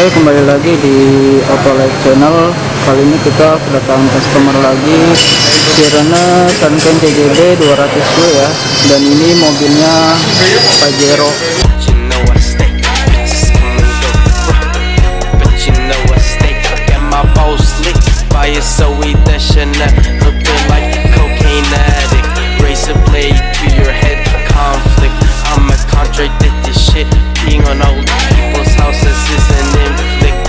Oke, kembali lagi di LITE channel. Kali ini kita kedatangan customer lagi, Sirine Senken CJB 200W ya. Dan ini mobilnya Pajero. On old people's houses is an inflict.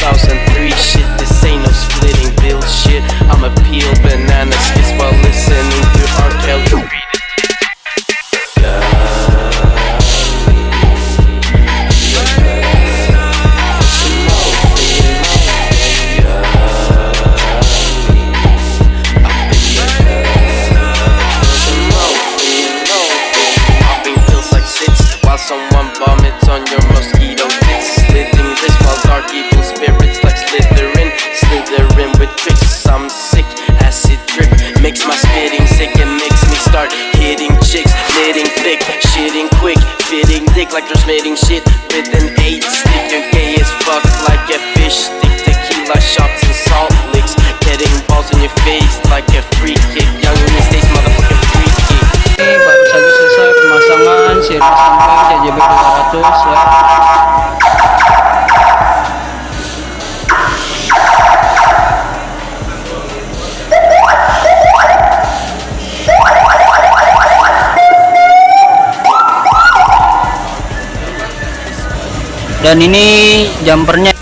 2003 shit, this ain't no splitting bill shit. I'ma peel banana skits while listening to R. Kelly. Someone vomits on your mosquito tits. Slitting this while dark evil spirits like slithering with tricks. I'm sick, acid drip makes my spitting sick and makes me start hitting chicks, knitting thick, shitting quick, fitting dick like they're smitting shit with an 8-stick. You're gay as fuck like a fish stick, tequila shots and salt licks, getting balls in your face like a free kick. Young mistakes, motherfucking free kick. Baru saja selesai pemasangan Sirine Senken CJB 200 ya. Dan ini jumpernya.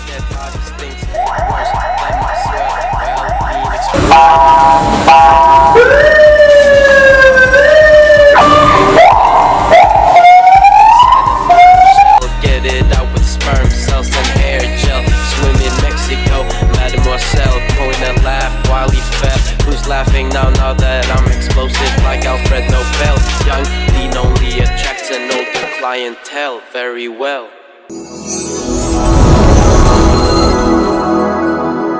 Laughing now that I'm explosive like Alfred Nobel. Young, lean only attracts an older clientele very well.